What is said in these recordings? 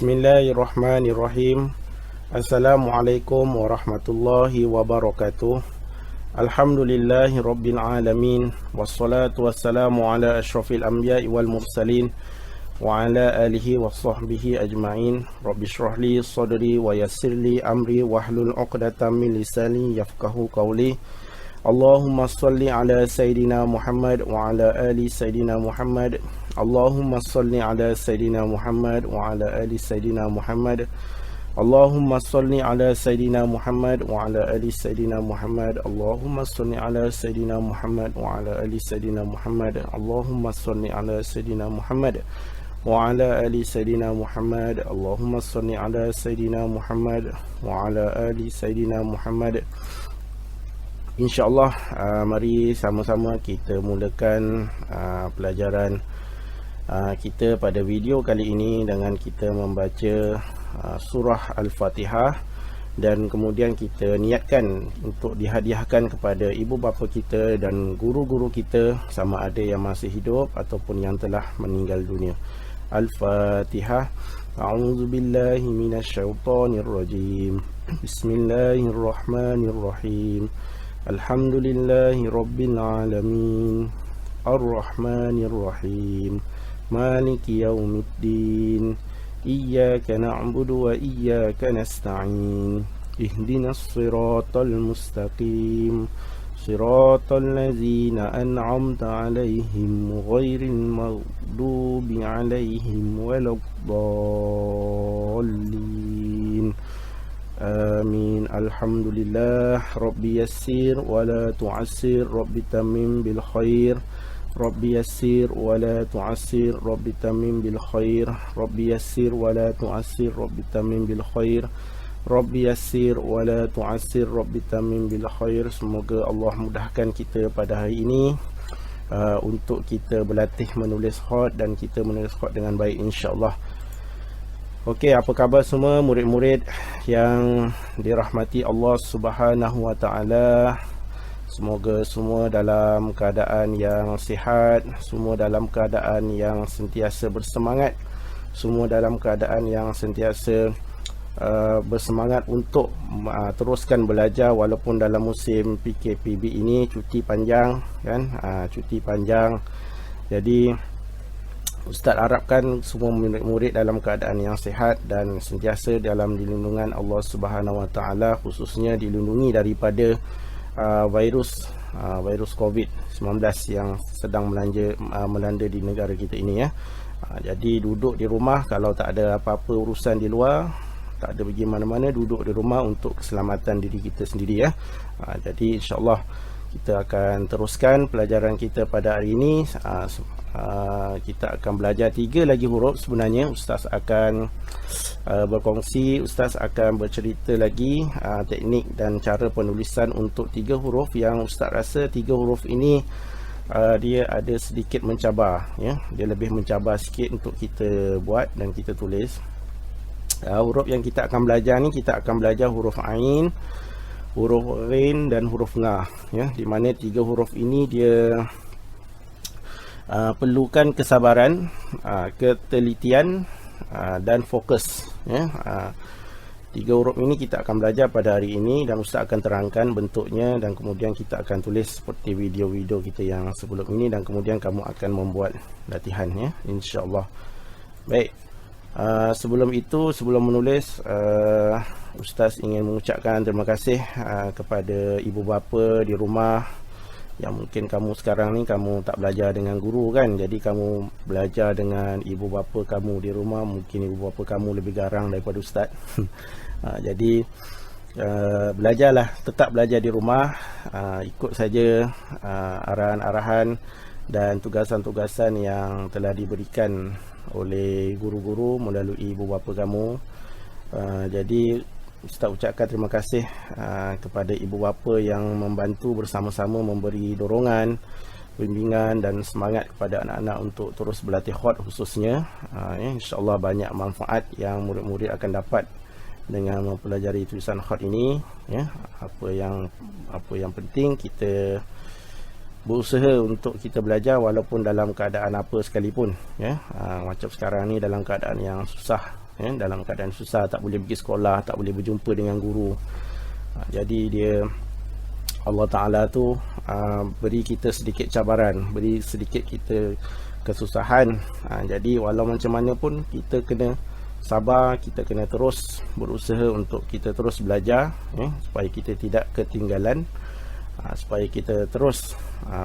Bismillahirrahmanirrahim. Assalamualaikum warahmatullahi wabarakatuh. Alhamdulillahi rabbil alamin. Wassalatu wassalamu ala ashrafil anbiya'i wal mursalin wa ala alihi wa sahbihi ajma'in. Rabbi shrah li sadri wa yassir li amri wahlul 'uqdatam min lisani yafqahu qawli. Allahumma salli ala Sayyidina Muhammad wa ala ali Sayyidina Muhammad. Allahumma salli ala Sayyidina Muhammad wa ala ali Sayyidina Muhammad. Allahumma salli ala Sayyidina Muhammad wa ala ali Sayyidina Muhammad. Allahumma salli ala Sayyidina Muhammad wa ala ali Sayyidina Muhammad. Allahumma salli ala Sayyidina Muhammad wa ala ali Sayyidina Muhammad. Allahumma salli ala Sayyidina Muhammad wa ala ali Sayyidina Muhammad. InsyaAllah, mari sama-sama kita mulakan pelajaran kita pada video kali ini dengan kita membaca surah Al-Fatihah, dan kemudian kita niatkan untuk dihadiahkan kepada ibu bapa kita dan guru-guru kita, sama ada yang masih hidup ataupun yang telah meninggal dunia. Al-Fatihah. A'udzubillahi minasyaitonirrajim. Bismillahirrahmanirrahim. Alhamdulillahi rabbil alamin. Ar-Rahmanir Rahim. Maliki yaumiddin. Iyyaka na'budu wa iyyaka nasta'in. Ihdinas siratal mustaqim. Siratal ladzina an'amta 'alaihim ghairil maghdubi 'alaihim waladdallin. Amin. Alhamdulillah. Rabbi yassir wa la tu'assir. Rabbi tamim bil khair. Rabbi yassir wa la tu'assir. Rabbi tamim bil khair. Rabbi yassir wa la tu'assir. Rabbi tamim bil khair. Rabbi yassir wa la tu'assir. Rabbi tamim bil khair. Semoga Allah mudahkan kita pada hari ini untuk kita berlatih menulis khat, dan kita menulis khat dengan baik, insya-Allah. Okey, apa khabar semua murid-murid yang dirahmati Allah Subhanahu wa taala? Semoga semua dalam keadaan yang sihat, semua dalam keadaan yang sentiasa bersemangat, semua dalam keadaan yang sentiasa bersemangat untuk teruskan belajar walaupun dalam musim PKPB ini, cuti panjang kan, cuti panjang. Jadi Ustaz harapkan semua murid-murid dalam keadaan yang sihat dan sentiasa dalam dilindungan Allah Subhanahu wa taala, khususnya dilindungi daripada virus COVID-19 yang sedang melanda di negara kita ini ya. Jadi duduk di rumah, kalau tak ada apa-apa urusan di luar, tak ada pergi mana-mana, duduk di rumah untuk keselamatan diri kita sendiri ya. Jadi insya-Allah kita akan teruskan pelajaran kita pada hari ini. Kita akan belajar 3 lagi huruf. Sebenarnya Ustaz akan berkongsi, Ustaz akan bercerita lagi teknik dan cara penulisan untuk 3 huruf yang Ustaz rasa 3 huruf ini dia ada sedikit mencabar ya. Dia lebih mencabar sikit untuk kita buat dan kita tulis. Huruf yang kita akan belajar ni, kita akan belajar huruf Ain, huruf Ghin dan huruf Nga ya, di mana 3 huruf ini dia perlukan kesabaran, ketelitian dan fokus ya. 3 huruf ini kita akan belajar pada hari ini, dan Ustaz akan terangkan bentuknya, dan kemudian kita akan tulis seperti video-video kita yang sebelum ini, dan kemudian kamu akan membuat latihan ya, insya-Allah. Baik, sebelum itu, sebelum menulis, Ustaz ingin mengucapkan terima kasih kepada ibu bapa di rumah yang mungkin kamu sekarang ni kamu tak belajar dengan guru kan, jadi kamu belajar dengan ibu bapa kamu di rumah. Mungkin ibu bapa kamu lebih garang daripada Ustaz. Jadi belajarlah, tetap belajar di rumah, ikut saja arahan-arahan dan tugasan-tugasan yang telah diberikan oleh guru-guru melalui ibu bapa kamu. Jadi Ustaz ucapkan terima kasih kepada ibu bapa yang membantu bersama-sama, memberi dorongan, bimbingan dan semangat kepada anak-anak untuk terus berlatih khat khususnya. InsyaAllah banyak manfaat yang murid-murid akan dapat dengan mempelajari tulisan khat ini ya. Apa yang penting, kita berusaha untuk kita belajar walaupun dalam keadaan apa sekalipun ya. Macam sekarang ni dalam keadaan yang susah dalam keadaan susah, tak boleh pergi sekolah, tak boleh berjumpa dengan guru. Jadi dia Allah Ta'ala tu beri kita sedikit cabaran, beri sedikit kita kesusahan. Jadi walau macam mana pun kita kena sabar, kita kena terus berusaha untuk kita terus belajar, supaya kita tidak ketinggalan, supaya kita terus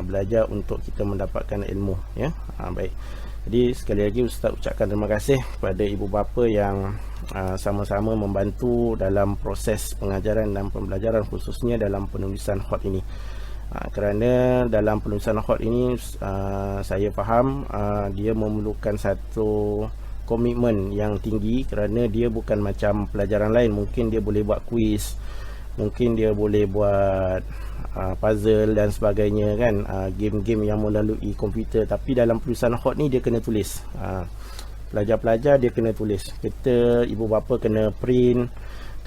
belajar untuk kita mendapatkan ilmu, baik. Jadi sekali lagi Ustaz ucapkan terima kasih kepada ibu bapa yang sama-sama membantu dalam proses pengajaran dan pembelajaran, khususnya dalam penulisan khot ini. Kerana dalam penulisan khot ini saya faham dia memerlukan satu komitmen yang tinggi, kerana dia bukan macam pelajaran lain. Mungkin dia boleh buat kuis, mungkin dia boleh buat puzzle dan sebagainya kan, game-game yang melalui komputer. Tapi dalam penulisan khot ni dia kena tulis. Pelajar-pelajar dia kena tulis. Kita ibu bapa kena print,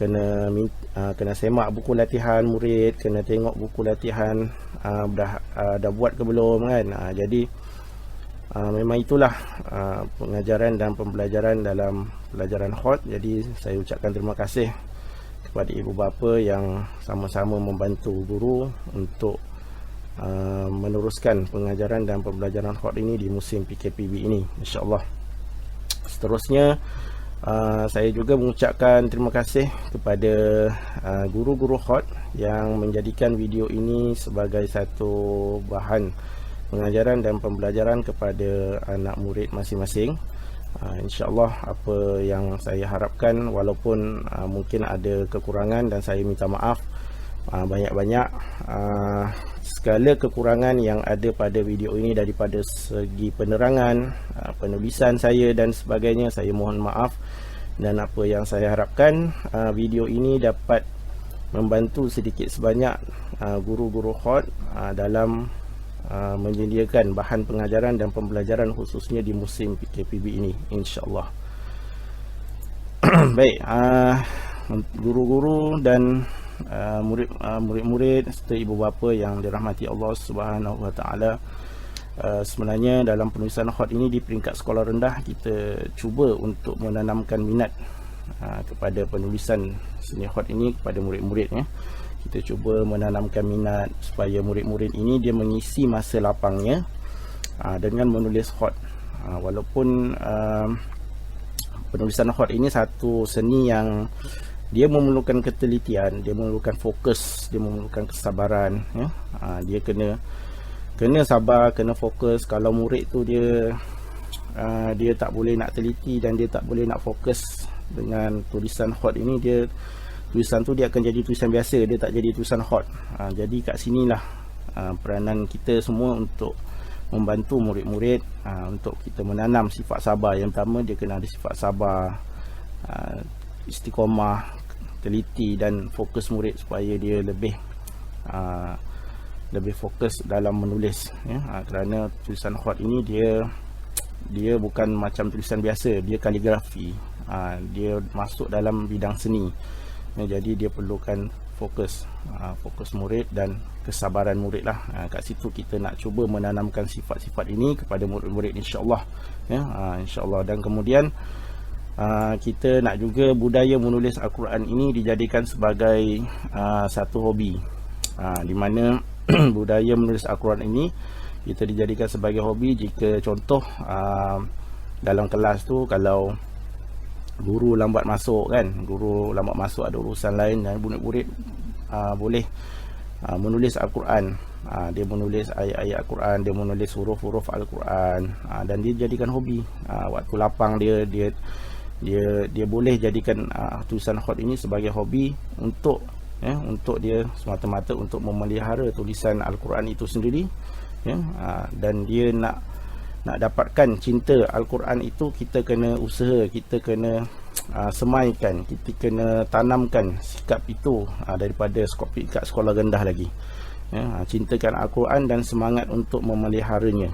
kena semak buku latihan murid, kena tengok buku latihan dah buat ke belum kan. Jadi memang itulah pengajaran dan pembelajaran dalam pelajaran khot. Jadi saya ucapkan terima kasih kepada ibu bapa yang sama-sama membantu guru untuk meneruskan pengajaran dan pembelajaran khot ini di musim PKPB ini, insya-Allah. Seterusnya saya juga mengucapkan terima kasih kepada guru-guru khot yang menjadikan video ini sebagai satu bahan pengajaran dan pembelajaran kepada anak murid masing-masing. InsyaAllah apa yang saya harapkan, walaupun mungkin ada kekurangan dan saya minta maaf banyak-banyak, segala kekurangan yang ada pada video ini daripada segi penerangan, penulisan saya dan sebagainya, saya mohon maaf. Dan apa yang saya harapkan, video ini dapat membantu sedikit sebanyak guru-guru khot dalam menyediakan bahan pengajaran dan pembelajaran khususnya di musim PKPB ini, insya-Allah. Baik, guru-guru dan murid-murid serta ibu bapa yang dirahmati Allah Subhanahu Wa Taala, sebenarnya dalam penulisan khot ini di peringkat sekolah rendah kita cuba untuk menanamkan minat kepada penulisan seni khot ini kepada murid-muridnya. Kita cuba menanamkan minat supaya murid-murid ini dia mengisi masa lapangnya dengan menulis khot. Walaupun penulisan khot ini satu seni yang dia memerlukan ketelitian, dia memerlukan fokus, dia memerlukan kesabaran, dia kena sabar, kena fokus. Kalau murid tu dia tak boleh nak teliti dan dia tak boleh nak fokus dengan tulisan khot ini, tulisan tu dia akan jadi tulisan biasa, dia tak jadi tulisan khot. Jadi kat sinilah peranan kita semua untuk membantu murid-murid untuk kita menanam sifat sabar. Yang pertama, dia kena ada sifat sabar, istiqomah, teliti dan fokus murid supaya dia lebih fokus dalam menulis, kerana tulisan khot ini dia bukan macam tulisan biasa, dia kaligrafi, dia masuk dalam bidang seni. Jadi dia perlukan fokus murid dan kesabaran murid lah. Kat situ kita nak cuba menanamkan sifat-sifat ini kepada murid-murid, insya-Allah, insya-Allah. Dan kemudian kita nak juga budaya menulis Al-Quran ini dijadikan sebagai satu hobi, di mana budaya menulis Al-Quran ini kita dijadikan sebagai hobi. Jika contoh dalam kelas tu, kalau guru lambat masuk kan, ada urusan lain, dan murid-murid boleh menulis Al-Quran. Dia menulis ayat-ayat Al-Quran, dia menulis huruf-huruf Al-Quran, dan dia jadikan hobi. Waktu lapang dia boleh jadikan tulisan khot ini sebagai hobi untuk dia semata-mata untuk memelihara tulisan Al-Quran itu sendiri, dan dia nak dapatkan cinta Al-Quran itu, kita kena usaha, kita kena semaikan, kita kena tanamkan sikap itu daripada kat sekolah rendah lagi. Cintakan Al-Quran dan semangat untuk memeliharanya.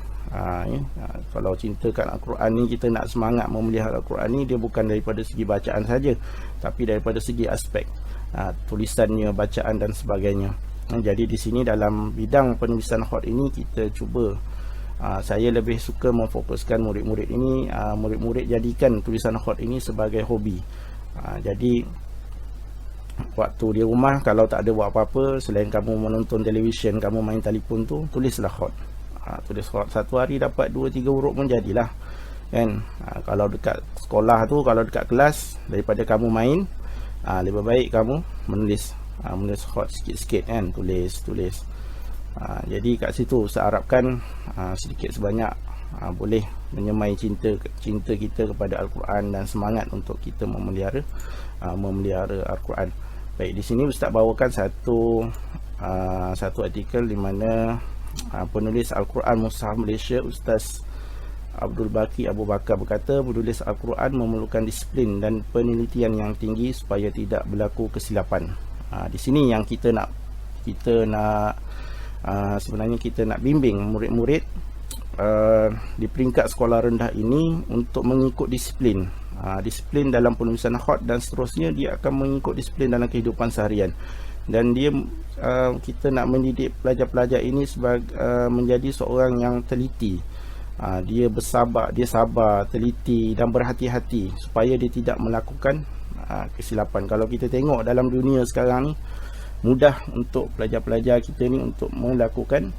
Kalau cintakan Al-Quran ni, kita nak semangat memelihara Al-Quran ni, dia bukan daripada segi bacaan saja, tapi daripada segi aspek tulisannya, bacaan dan sebagainya. Jadi di sini dalam bidang penulisan khot ini kita cuba Saya lebih suka memfokuskan murid-murid ini, murid-murid jadikan tulisan khot ini sebagai hobi. Jadi waktu di rumah kalau tak ada buat apa-apa, selain kamu menonton televisyen, kamu main telefon tu, tulislah khot. Tulis khot satu hari dapat 2-3 huruf pun jadilah kan. Kalau dekat sekolah tu, kalau dekat kelas, daripada kamu main, lebih baik kamu menulis khot sikit-sikit kan, tulis. Jadi kat situ saya harapkan sedikit sebanyak boleh menyemai cinta kita kepada Al-Quran dan semangat untuk kita memelihara Al-Quran. Baik, di sini Ustaz bawakan satu artikel di mana penulis Al-Quran Mushaf Malaysia Ustaz Abdul Baki Abu Bakar berkata, menulis Al-Quran memerlukan disiplin dan penelitian yang tinggi supaya tidak berlaku kesilapan. Di sini yang kita nak sebenarnya kita nak bimbing murid-murid di peringkat sekolah rendah ini untuk mengikut disiplin. Disiplin dalam penulisan khot dan seterusnya dia akan mengikut disiplin dalam kehidupan seharian. Dan kita nak mendidik pelajar-pelajar ini sebagai menjadi seorang yang teliti. Dia sabar, teliti dan berhati-hati supaya dia tidak melakukan kesilapan. Kalau kita tengok dalam dunia sekarang ni, mudah untuk pelajar-pelajar kita ni untuk melakukan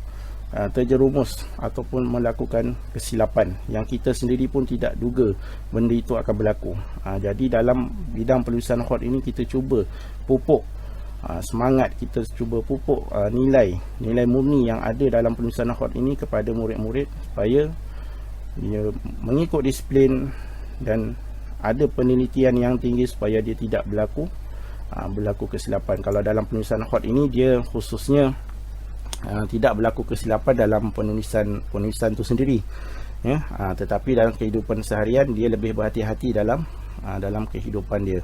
terjerumus ataupun melakukan kesilapan yang kita sendiri pun tidak duga benda itu akan berlaku. Jadi dalam bidang penulisan khot ini kita cuba pupuk semangat, kita cuba pupuk nilai murni yang ada dalam penulisan khot ini kepada murid-murid supaya dia mengikut disiplin dan ada penelitian yang tinggi supaya dia tidak berlaku kesilapan. Kalau dalam penulisan khot ini dia khususnya tidak berlaku kesilapan dalam penulisan itu sendiri ya, tetapi dalam kehidupan seharian dia lebih berhati-hati dalam kehidupan dia,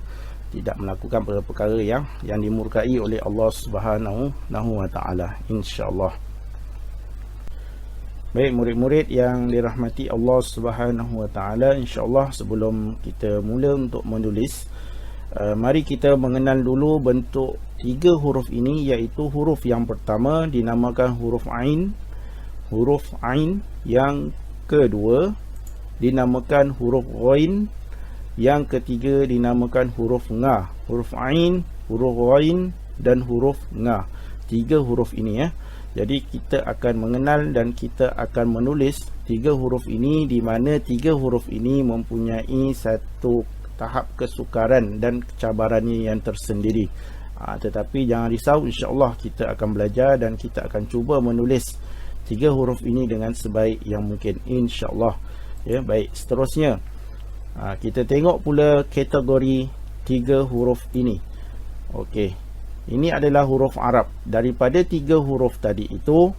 tidak melakukan perkara yang dimurkai oleh Allah Subhanahu wa taala, insya-Allah. Baik murid-murid yang dirahmati Allah Subhanahu wa taala, insya-Allah sebelum kita mula untuk menulis, mari kita mengenal dulu bentuk 3 huruf ini, iaitu huruf yang pertama dinamakan huruf Ain, yang kedua dinamakan huruf Ghain, yang ketiga dinamakan huruf Nga. Huruf Ain, huruf Ghain dan huruf Nga. 3 huruf ini ya. Jadi kita akan mengenal dan kita akan menulis 3 huruf ini, di mana 3 huruf ini mempunyai satu tahap kesukaran dan kecabarannya yang tersendiri. Tetapi jangan risau, insya-Allah kita akan belajar dan kita akan cuba menulis 3 huruf ini dengan sebaik yang mungkin, insya-Allah. Ya, baik, seterusnya kita tengok pula kategori 3 huruf ini. Okey. Ini adalah huruf Arab. Daripada 3 huruf tadi itu,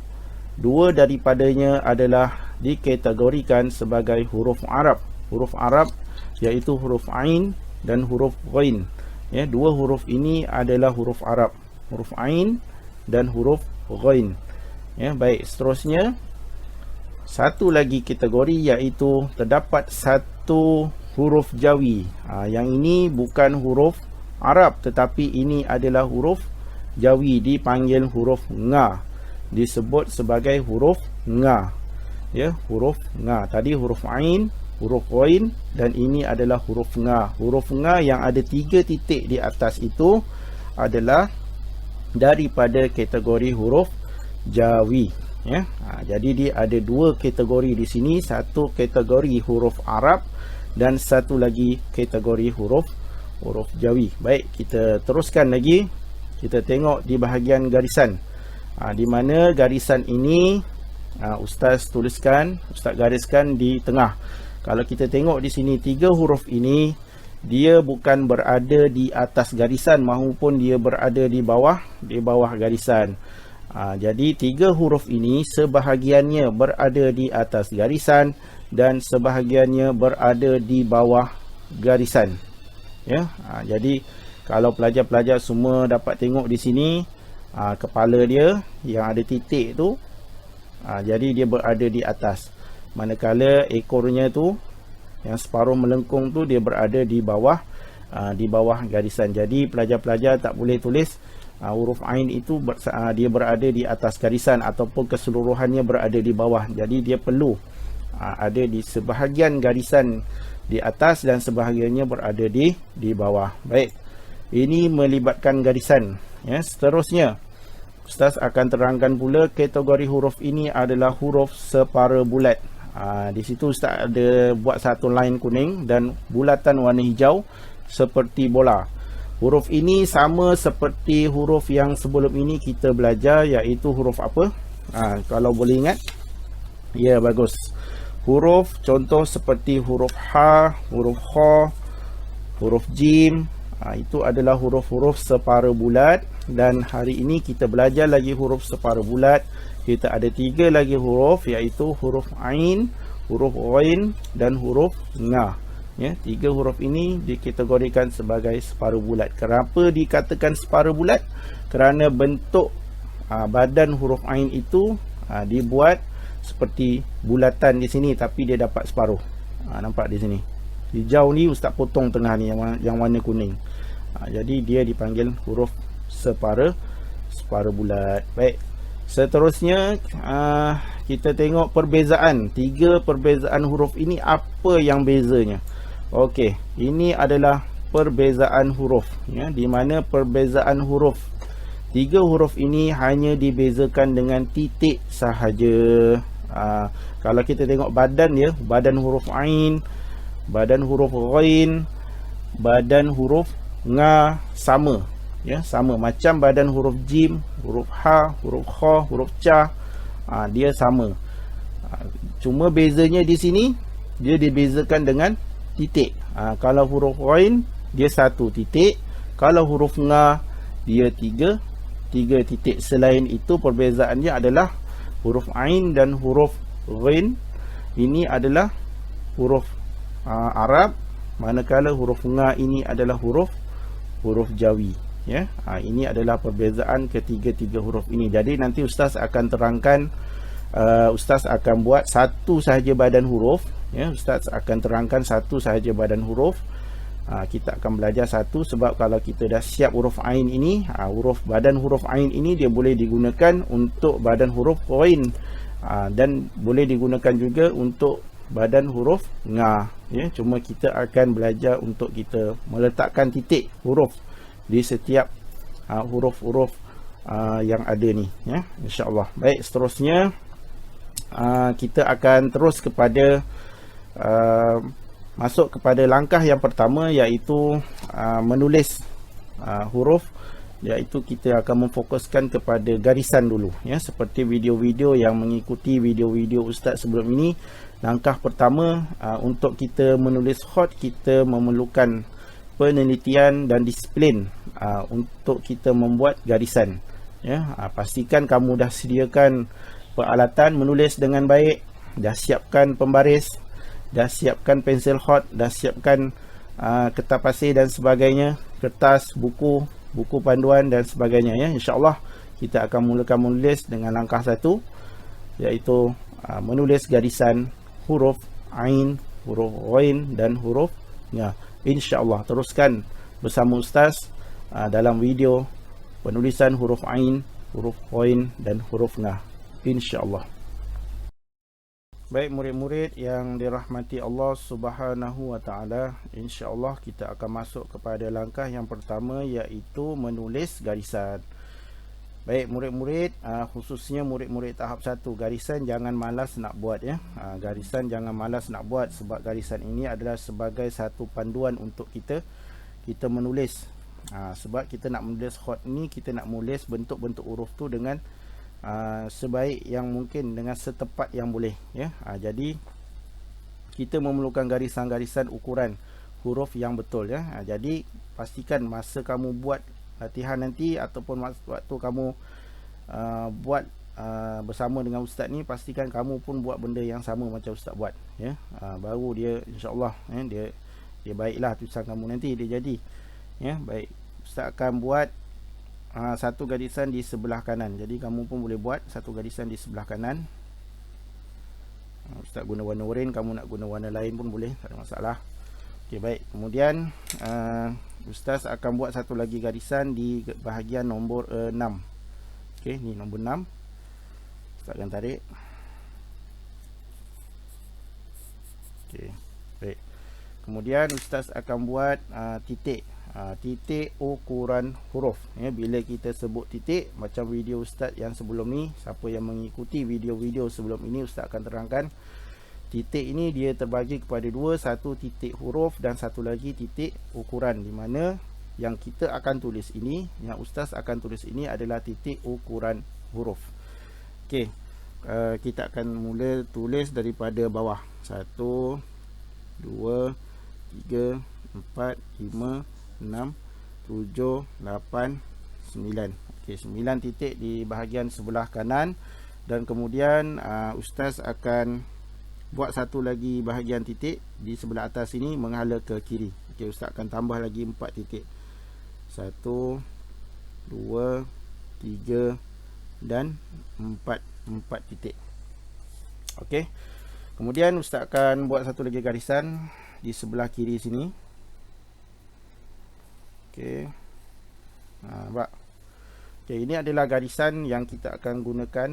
2 daripadanya adalah dikategorikan sebagai huruf Arab. Huruf Arab iaitu huruf Ain dan huruf Ghain. Ya, 2 huruf ini adalah huruf Arab, huruf Ain dan huruf Ghain. Ya, baik, seterusnya satu lagi kategori iaitu terdapat satu huruf Jawi. Yang ini bukan huruf Arab tetapi ini adalah huruf Jawi, dipanggil huruf Nga, disebut sebagai huruf Nga. Ya, huruf Nga. Tadi huruf Ain, huruf Ghain dan ini adalah huruf Nga. Huruf Nga yang ada 3 titik di atas itu adalah daripada kategori huruf Jawi. Ya, jadi dia ada 2 kategori di sini, satu kategori huruf Arab dan satu lagi kategori huruf Jawi. Baik, kita teruskan lagi. Kita tengok di bahagian garisan. Di mana garisan ini Ustaz gariskan di tengah. Kalau kita tengok di sini 3 huruf ini, dia bukan berada di atas garisan maupun dia berada di bawah garisan. Jadi 3 huruf ini sebahagiannya berada di atas garisan dan sebahagiannya berada di bawah garisan. Ya, jadi kalau pelajar-pelajar semua dapat tengok di sini, kepala dia yang ada titik tu, jadi dia berada di atas. Manakala ekornya tu yang separuh melengkung tu dia berada di bawah garisan. Jadi pelajar-pelajar tak boleh tulis Huruf Ain itu dia berada di atas garisan ataupun keseluruhannya berada di bawah. Jadi dia perlu ada di sebahagian garisan di atas dan sebahagiannya berada di bawah. Baik, ini melibatkan garisan. Ya, seterusnya Ustaz akan terangkan pula kategori huruf ini adalah huruf separa bulat. Di situ Ustaz ada buat satu line kuning dan bulatan warna hijau seperti bola. Huruf ini sama seperti huruf yang sebelum ini kita belajar, iaitu huruf apa? Kalau boleh ingat. Ya, bagus. Huruf contoh seperti huruf Ha, huruf Kha, huruf Jim. Itu adalah huruf-huruf separa bulat. Dan hari ini kita belajar lagi huruf separa bulat. Kita ada 3 lagi huruf, iaitu huruf Ain, huruf Ghain dan huruf Nga. Ya, 3 huruf ini dikategorikan sebagai separa bulat. Kenapa dikatakan separa bulat? Kerana bentuk badan huruf Ain itu dibuat seperti bulatan di sini, tapi dia dapat separuh. Nampak di sini. Hijau ni Ustaz potong tengah ni yang warna kuning. Jadi dia dipanggil huruf separa bulat. Baik. Seterusnya kita tengok perbezaan. 3 perbezaan huruf ini, apa yang bezanya? Okey, ini adalah perbezaan huruf, ya, di mana perbezaan huruf 3 huruf ini hanya dibezakan dengan titik sahaja. Kalau kita tengok badan dia, badan huruf Ain, badan huruf Ghain, badan huruf Nga sama, ya, sama macam badan huruf Jim, huruf Ha, huruf Kha, huruf Cha. Dia sama. Cuma bezanya di sini dia dibezakan dengan titik. Kalau huruf Ghain dia 1 titik, kalau huruf Nga dia 3 titik. Selain itu perbezaannya adalah huruf Ain dan huruf Ghain ini adalah huruf Arab, manakala huruf Nga ini adalah huruf Jawi, ya. Ini adalah perbezaan ketiga-tiga huruf ini. Jadi nanti Ustaz akan terangkan, Ustaz akan buat satu sahaja badan huruf, ya. Ustaz akan terangkan satu sahaja badan huruf. Kita akan belajar satu, sebab kalau kita dah siap huruf Ain ini, badan huruf Ain ini dia boleh digunakan untuk badan huruf Ghain, dan boleh digunakan juga untuk badan huruf Nga, ya. Cuma kita akan belajar untuk kita meletakkan titik huruf di setiap huruf-huruf yang ada ni, ya, insya-Allah. Baik, seterusnya kita akan terus kepada masuk kepada langkah yang pertama, iaitu menulis huruf, iaitu kita akan memfokuskan kepada garisan dulu, ya. Seperti video-video yang mengikuti video-video Ustaz sebelum ini, langkah pertama untuk kita menulis khot, kita memerlukan penelitian dan disiplin untuk kita membuat garisan, ya. Pastikan kamu dah sediakan peralatan menulis dengan baik, dah siapkan pembaris, dah siapkan pensil khot, dah siapkan kertas pasir dan sebagainya, kertas, buku panduan dan sebagainya, ya. InsyaAllah kita akan mulakan menulis dengan langkah 1, iaitu menulis garisan huruf Ain, huruf Ghain dan huruf Nga. InsyaAllah teruskan bersama Ustaz dalam video penulisan huruf Ain, huruf Ghain dan huruf Nga, InsyaAllah. Baik murid-murid yang dirahmati Allah Subhanahu wa taala, insya-Allah kita akan masuk kepada langkah yang pertama, iaitu menulis garisan. Baik murid-murid, khususnya murid-murid tahap 1, garisan jangan malas nak buat, ya. Garisan jangan malas nak buat, sebab garisan ini adalah sebagai satu panduan untuk kita menulis. Sebab kita nak menulis khot ni, kita nak menulis bentuk-bentuk huruf tu dengan sebaik yang mungkin, dengan setepat yang boleh, ya. Jadi kita memerlukan garisan-garisan ukuran huruf yang betul, ya. Jadi pastikan masa kamu buat latihan nanti ataupun waktu kamu buat bersama dengan ustaz ni, pastikan kamu pun buat benda yang sama macam ustaz buat, ya. Baru dia insya-Allah, dia baiklah tulisan kamu nanti dia jadi, ya. Baik, ustaz akan buat satu garisan di sebelah kanan. Jadi kamu pun boleh buat satu garisan di sebelah kanan. Ustaz guna warna oranye, kamu nak guna warna lain pun boleh, tak ada masalah. Okey, baik. Kemudian Ustaz akan buat satu lagi garisan di bahagian nombor 6. Okey, ni nombor 6. Ustaz akan tarik. Okey, baik. Kemudian Ustaz akan buat titik. Titik ukuran huruf ya. Bila kita sebut titik, macam video Ustaz yang sebelum ni, siapa yang mengikuti video-video sebelum ini, Ustaz akan terangkan titik ini dia terbagi kepada dua, satu titik huruf dan satu lagi titik ukuran, di mana yang kita akan tulis ini, yang Ustaz akan tulis ini adalah titik ukuran huruf. Okey, kita akan mula tulis daripada bawah. 1 2 3 4 5 6 7 8 9. Okey, 9 titik di bahagian sebelah kanan, dan kemudian Ustaz akan buat satu lagi bahagian titik di sebelah atas ini menghala ke kiri. Okey, Ustaz akan tambah lagi 4 titik. 1 2 3 dan 4 titik. Okey. Kemudian Ustaz akan buat satu lagi garisan di sebelah kiri sini. Okey. Nampak? Okey, ini adalah garisan yang kita akan gunakan,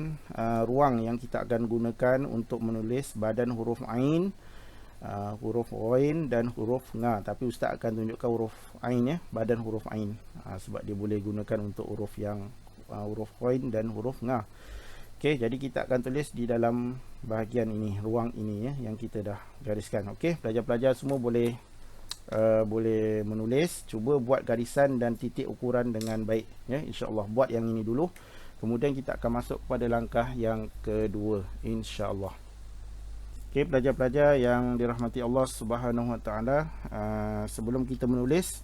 ruang yang kita akan gunakan untuk menulis badan huruf Ain, huruf Ghain dan huruf Nga. Tapi Ustaz akan tunjukkan huruf Ain ya, badan huruf Ain, sebab dia boleh gunakan untuk huruf yang huruf Ghain dan huruf Nga. Okey, jadi kita akan tulis di dalam bahagian ini, ruang ini ya, yang kita dah gariskan. Okey, pelajar-pelajar semua boleh menulis. Cuba buat garisan dan titik ukuran dengan baik ya, insya-Allah. Buat yang ini dulu, kemudian kita akan masuk pada langkah yang kedua, insya-Allah. Okey, pelajar-pelajar yang dirahmati Allah Subhanahu Wa Taala, sebelum kita menulis,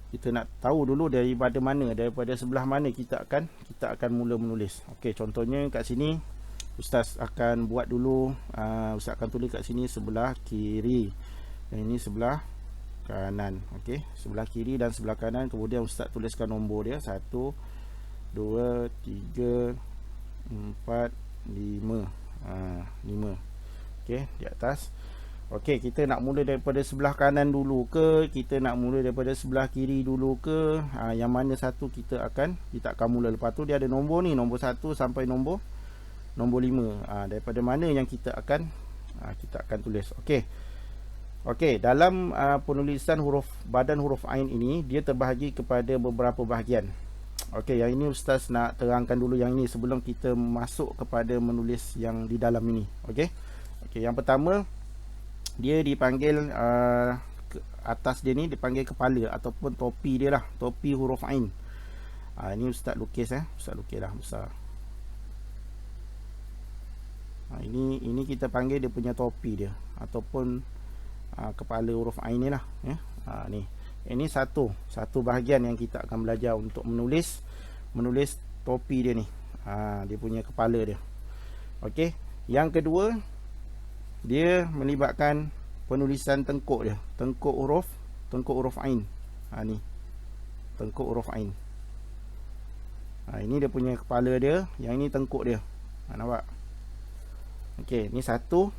kita nak tahu dulu daripada sebelah mana kita akan mula menulis. Okey, contohnya kat sini Ustaz akan buat dulu, Ustaz akan tulis kat sini sebelah kiri, dan ini sebelah kanan. Okey, sebelah kiri dan sebelah kanan. Kemudian Ustaz tuliskan nombor dia, 1 2 3 4 5. 5. Okey, di atas. Okey, kita nak mula daripada sebelah kanan dulu ke, kita nak mula daripada sebelah kiri dulu ke, yang mana satu kita akan mula. Lepas tu dia ada nombor ni, nombor 1 sampai nombor 5. Daripada mana yang kita akan tulis. Okey. Okey, dalam penulisan badan huruf Ain ini, dia terbahagi kepada beberapa bahagian. Okey, yang ini Ustaz nak terangkan dulu yang ini sebelum kita masuk kepada menulis yang di dalam ini. Okey. Okey, yang pertama dia dipanggil atas dia ni dipanggil kepala ataupun topi dia lah, topi huruf Ain. Ini Ustaz lukis Ustaz lukis dah besar. Ini kita panggil dia punya topi dia ataupun kepala huruf Ain ni lah ya. Ni. Ini satu bahagian yang kita akan belajar untuk menulis topi dia ni. Dia punya kepala dia. Okey. Yang kedua, dia melibatkan penulisan tengkuk dia. Tengkuk huruf Ain. Ni. Tengkuk huruf Ain. Ini dia punya kepala dia, yang ini tengkuk dia. Nampak? Okey, ni satu,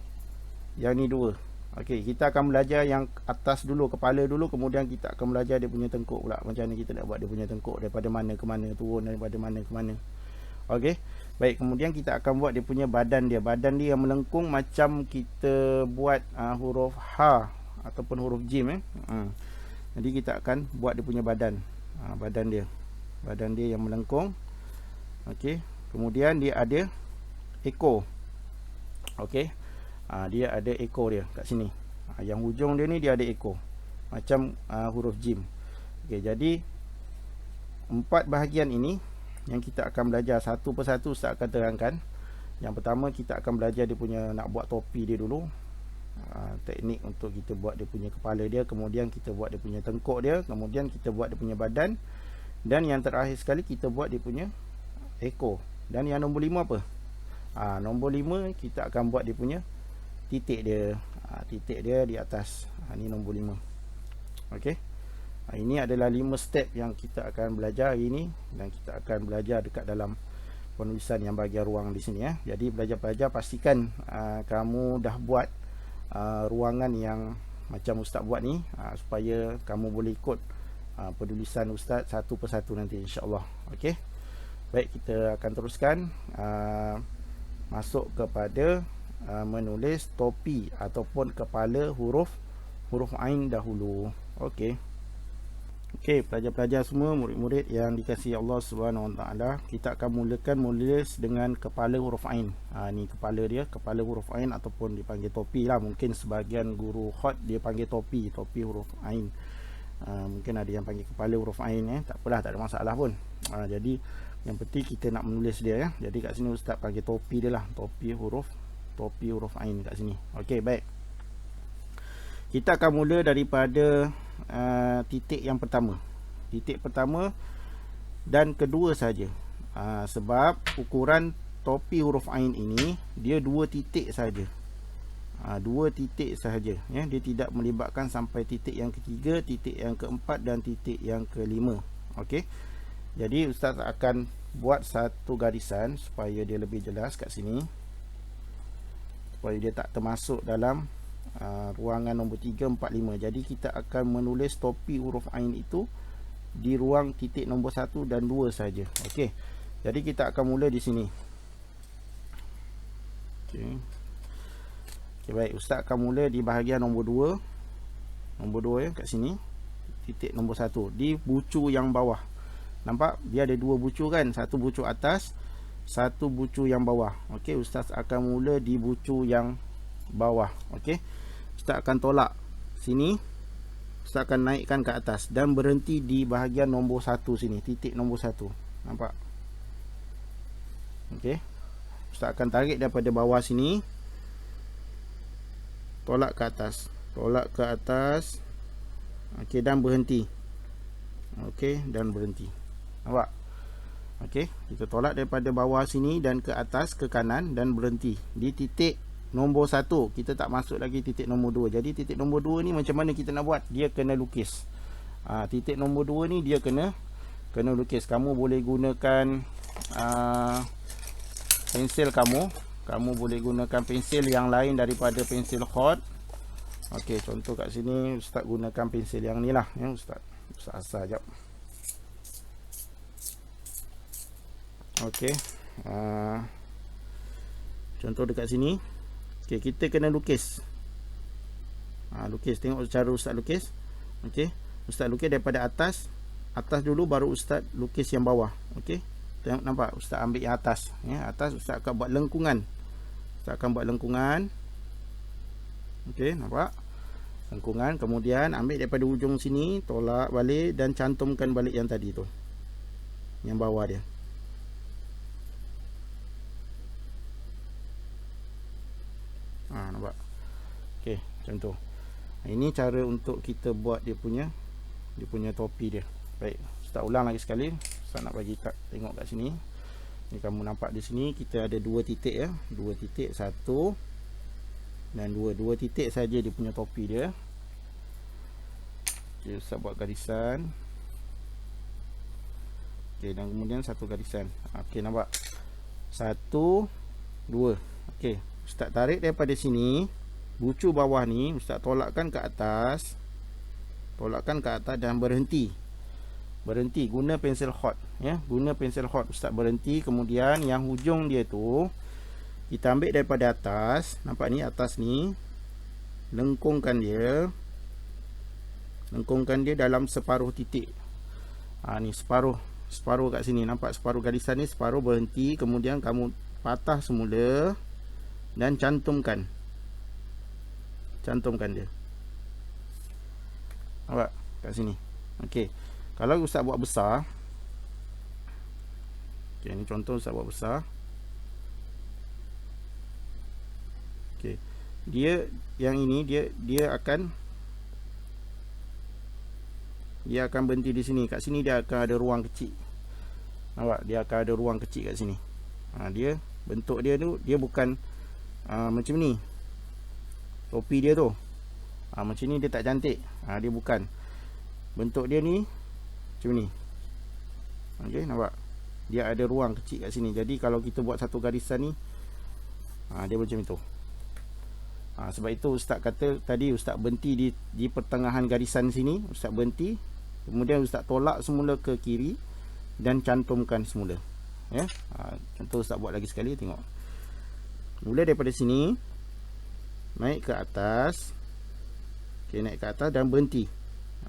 yang ni dua. Okey, kita akan belajar yang atas dulu, kepala dulu, kemudian kita akan belajar dia punya tengkuk pula. Macam mana kita nak buat dia punya tengkuk, daripada mana ke mana, turun daripada mana ke mana. Okey. Baik, kemudian kita akan buat dia punya badan dia. Badan dia yang melengkung macam kita buat huruf H ataupun huruf Jim Jadi kita akan buat dia punya badan. Badan dia. Badan dia yang melengkung. Okey. Kemudian dia ada ekor. Okey. Dia ada ekor dia kat sini. Yang hujung dia ni dia ada ekor. Macam huruf Jim. Okey, jadi 4 bahagian ini yang kita akan belajar satu persatu. Ustaz akan terangkan. Yang pertama kita akan belajar dia punya, nak buat topi dia dulu. Teknik untuk kita buat dia punya kepala dia, kemudian kita buat dia punya tengkuk dia, kemudian kita buat dia punya badan, dan yang terakhir sekali kita buat dia punya ekor. Dan yang nombor 5 apa? Nombor 5 kita akan buat dia punya titik dia. Titik dia di atas. Ini nombor 5. Okey. Ini adalah 5 step yang kita akan belajar hari ini, dan kita akan belajar dekat dalam penulisan yang bahagian ruang di sini ya. Jadi pelajar-pelajar pastikan kamu dah buat ruangan yang macam ustaz buat ni, supaya kamu boleh ikut penulisan ustaz satu persatu nanti insya-Allah. Okey. Baik, kita akan teruskan masuk kepada menulis topi ataupun kepala huruf ain dahulu. Okey. Okey, pelajar-pelajar semua, murid-murid yang dikasihi Allah Subhanahu Wa Taala, kita akan mulakan menulis dengan kepala huruf ain. Ni kepala dia, kepala huruf ain ataupun dipanggil topi lah. Mungkin sebahagian guru khat dia panggil topi huruf ain. Mungkin ada yang panggil kepala huruf ain, tak apalah, tak ada masalah pun. Jadi yang penting kita nak menulis dia, ya. Jadi kat sini ustaz panggil topi dia lah, topi huruf ain kat sini. Okey, baik. Kita akan mula daripada titik yang pertama. Titik pertama dan kedua saja. Sebab ukuran topi huruf ain ini dia 2 titik saja. 2 titik sahaja, ya. Dia tidak melibatkan sampai titik yang ketiga, titik yang keempat dan titik yang kelima. Okey. Jadi ustaz akan buat satu garisan supaya dia lebih jelas kat sini, supaya dia tak termasuk dalam ruangan nombor 3, 4, 5. Jadi kita akan menulis topi huruf ain itu di ruang titik nombor 1 dan 2 saja. Okey. Jadi kita akan mula di sini. Okey. Okey, baik, ustaz akan mula di bahagian nombor 2. Nombor 2, ya, kat sini. Titik nombor 1 di bucu yang bawah. Nampak dia ada 2 bucu kan? Satu bucu atas, satu bucu yang bawah. Okey, ustaz akan mula di bucu yang bawah. Okey. Ustaz akan tolak sini. Ustaz akan naikkan ke atas dan berhenti di bahagian nombor 1 sini, titik nombor 1. Nampak? Okey. Ustaz akan tarik daripada bawah sini, tolak ke atas. Tolak ke atas. Okey, dan berhenti. Okey, dan berhenti. Nampak? Okey, kita tolak daripada bawah sini dan ke atas, ke kanan dan berhenti di titik nombor 1. Kita tak masuk lagi titik nombor 2. Jadi titik nombor 2 ni macam mana kita nak buat? Dia kena lukis. Titik nombor 2 ni dia kena lukis. Kamu boleh gunakan pensil kamu. Kamu boleh gunakan pensil yang lain daripada pensil khat. Okey, contoh kat sini ustaz gunakan pensil yang ni lah, ya. Ustaz asal jap. Okey. Contoh dekat sini. Okey, kita kena lukis. Lukis, tengok cara ustaz lukis. Okey, ustaz lukis daripada atas dulu, baru ustaz lukis yang bawah. Okey, tengok, nampak, ustaz ambil yang atas, ya. Atas ustaz akan buat lengkungan. Ustaz akan buat lengkungan. Okey, nampak? Lengkungan, kemudian ambil daripada ujung sini, tolak balik dan cantumkan balik yang tadi tu, yang bawah dia. Nampak? Okey, macam tu. Ini cara untuk kita buat dia punya topi dia. Baik, ustaz ulang lagi sekali. Ustaz nak bagi tengok kat sini. Ni kamu nampak di sini kita ada 2 titik, ya. 2 titik, 1 dan 2. 2 titik saja dia punya topi dia. Okey, ustaz buat garisan. Okey, dan kemudian satu garisan. Okey, nampak? 1, 2. Okey, ustaz tarik daripada sini, bucu bawah ni ustaz tolakkan ke atas. Tolakkan ke atas dan berhenti. Berhenti guna pensil khat, ya. Guna pensil khat ustaz berhenti. Kemudian yang hujung dia tu kita ambil daripada atas. Nampak ni, atas ni, lengkungkan dia. Lengkungkan dia dalam separuh titik. Ni separuh kat sini. Nampak separuh garisan ni, separuh berhenti. Kemudian kamu patah semula dan cantumkan dia. Nampak kat sini. Okey, kalau ustaz buat besar, okey, ni contoh ustaz buat besar. Okey, dia yang ini dia akan berhenti di sini. Kat sini dia akan ada ruang kecil. Nampak? Dia akan ada ruang kecil kat sini. Dia bentuk dia tu, dia bukan macam ni. Topi dia tu macam ni, dia tak cantik. Dia bukan. Bentuk dia ni macam ni. Okey, nampak? Dia ada ruang kecil kat sini. Jadi kalau kita buat satu garisan ni, dia macam itu. Sebab itu Ustaz kata tadi, Ustaz berhenti di pertengahan garisan sini. Ustaz berhenti, kemudian Ustaz tolak semula ke kiri dan cantumkan semula, ya. Contoh Ustaz buat lagi sekali, tengok. Mula daripada sini, naik ke atas. Okey, naik ke atas dan berhenti.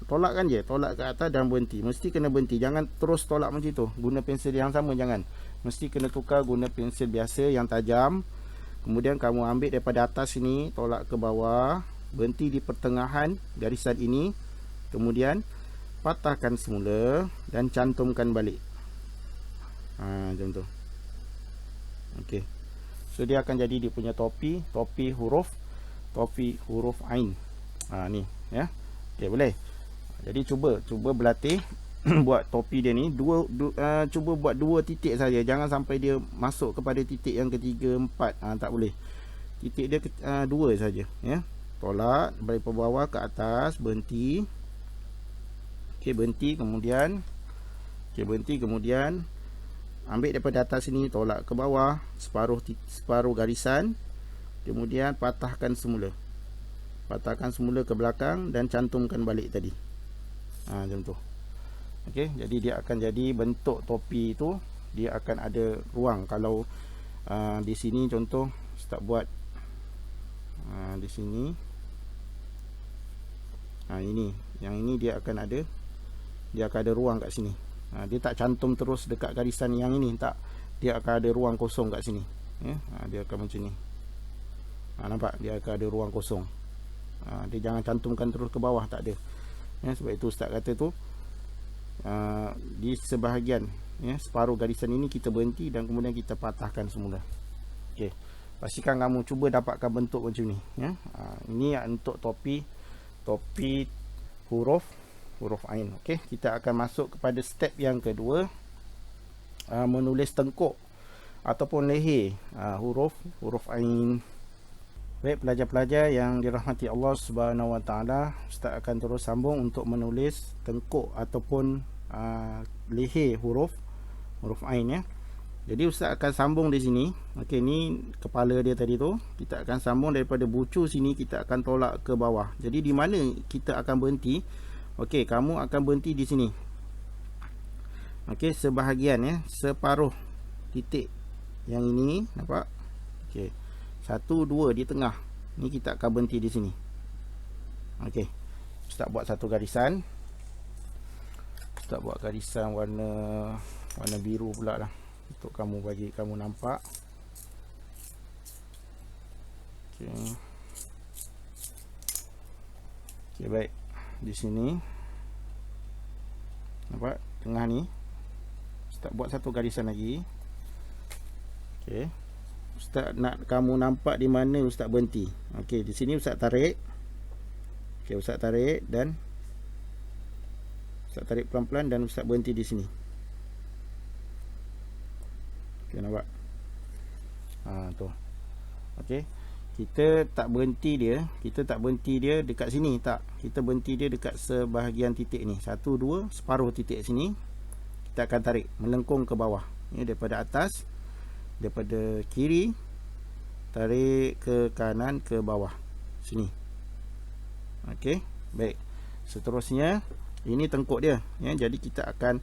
Tolakkan je, tolak ke atas dan berhenti. Mesti kena berhenti, jangan terus tolak macam tu. Guna pensel yang sama, jangan. Mesti kena tukar guna pensel biasa yang tajam. Kemudian kamu ambil daripada atas sini, tolak ke bawah, berhenti di pertengahan garisan ini. Kemudian patahkan semula dan cantumkan balik. Macam tu. Okey. So dia akan jadi dia punya topi huruf ain. Ni, ya. Okey, boleh. Jadi cuba berlatih buat topi dia ni, cuba buat 2 titik saja, jangan sampai dia masuk kepada titik yang ketiga, 4. Tak boleh. Titik dia 2 saja, ya. Tolak daripada bawah ke atas, berhenti. Okey, berhenti, kemudian ambil daripada atas sini, tolak ke bawah separuh garisan, kemudian patahkan semula ke belakang dan cantumkan balik tadi. Macam tu. Okey, jadi dia akan jadi bentuk topi tu, dia akan ada ruang. Kalau di sini contoh Ustaz buat di sini, ini, yang ini dia akan ada ruang kat sini. Dia tak cantum terus dekat garisan yang ini, tak. Dia akan ada ruang kosong kat sini, ya. Dia akan macam ni. Nampak, dia akan ada ruang kosong. Dia jangan cantumkan terus ke bawah, tak ada, ya. Sebab itu Ustaz kata tu, di sebahagian, ya, separuh garisan ini kita berhenti dan kemudian kita patahkan semula. Okey, pastikan kamu cuba dapatkan bentuk macam ni, ya. Ini untuk topi huruf ain. Okey, kita akan masuk kepada step yang kedua, menulis tengkuk ataupun leher huruf ain. Baik pelajar-pelajar yang dirahmati Allah Subhanahu Wa Taala, Ustaz akan terus sambung untuk menulis tengkuk ataupun leher huruf ain, ya. Jadi Ustaz akan sambung di sini. Okey, ni kepala dia tadi tu. Kita akan sambung daripada bucu sini, kita akan tolak ke bawah. Jadi di mana kita akan berhenti? Okey, kamu akan berhenti di sini. Okey, sebahagian, ya, separuh titik yang ini, nampak? Okey. 1, 2 di tengah. Ni kita akan berhenti di sini. Okey. Ustaz buat satu garisan. Ustaz buat garisan warna biru pula lah, untuk kamu, bagi kamu nampak. Okey. Okey, baik. Di sini. Nampak tengah ni. Ustaz buat satu garisan lagi. Okey. Ustaz nak kamu nampak di mana Ustaz berhenti. Okey, di sini Ustaz tarik. Okey, Ustaz tarik dan Ustaz tarik pelan-pelan dan Ustaz berhenti di sini. Okey, nampak? Tu. Okey. Kita tak berhenti dia dekat sini, tak. Kita berhenti dia dekat sebahagian titik ni. 1, 2, separuh titik sini. Kita akan tarik melengkung ke bawah. Ni daripada atas, daripada kiri tarik ke kanan ke bawah sini. Okey, baik. Seterusnya ini tengkuk dia, ya. Jadi kita akan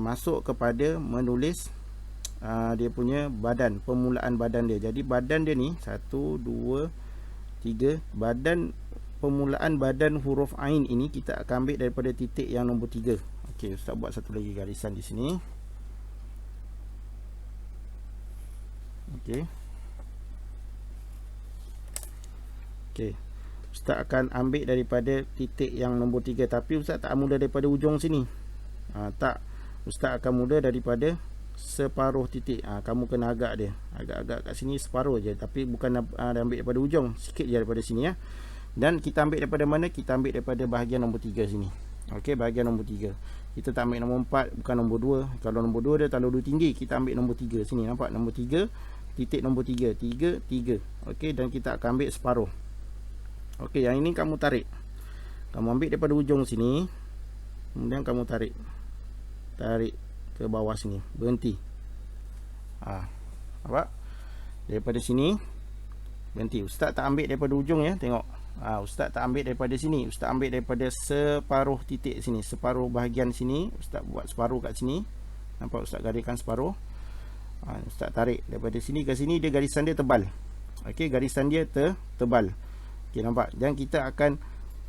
masuk kepada menulis dia punya badan, permulaan badan dia. Jadi badan dia ni 1, 2, 3. Badan, permulaan badan huruf ain ini kita akan ambil daripada titik yang nombor 3. Okey, Ustaz buat satu lagi garisan di sini. Okey. Okey. Ustaz akan ambil daripada titik yang nombor 3, tapi Ustaz tak mula daripada ujung sini. Tak. Ustaz akan mula daripada separuh titik. Kamu kena agak dia. Agak-agak kat sini separuh je, tapi bukan ambil daripada ujung, sikit je daripada sini, ya. Dan kita ambil daripada mana? Kita ambil daripada bahagian nombor 3 sini. Okey, bahagian nombor 3. Kita tak ambil nombor 4, bukan nombor 2. Kalau nombor 2 dia terlalu tinggi, kita ambil nombor 3 sini. Nampak nombor 3, titik nombor 3, 3, 3. Okey, dan kita akan ambil separuh. Okey, yang ini kamu tarik. Kamu ambil daripada ujung sini, kemudian kamu tarik ke bawah sini, berhenti. Nampak? Daripada sini Berhenti. Ustaz tak ambil daripada ujung ya, tengok. Ustaz tak ambil daripada sini, ustaz ambil daripada separuh titik sini, separuh bahagian sini. Ustaz buat separuh kat sini. Nampak ustaz gariskan separuh. Ustaz tarik daripada sini ke sini, dia garisan dia tebal. Okey, garisan dia tebal. Okey, nampak? Dan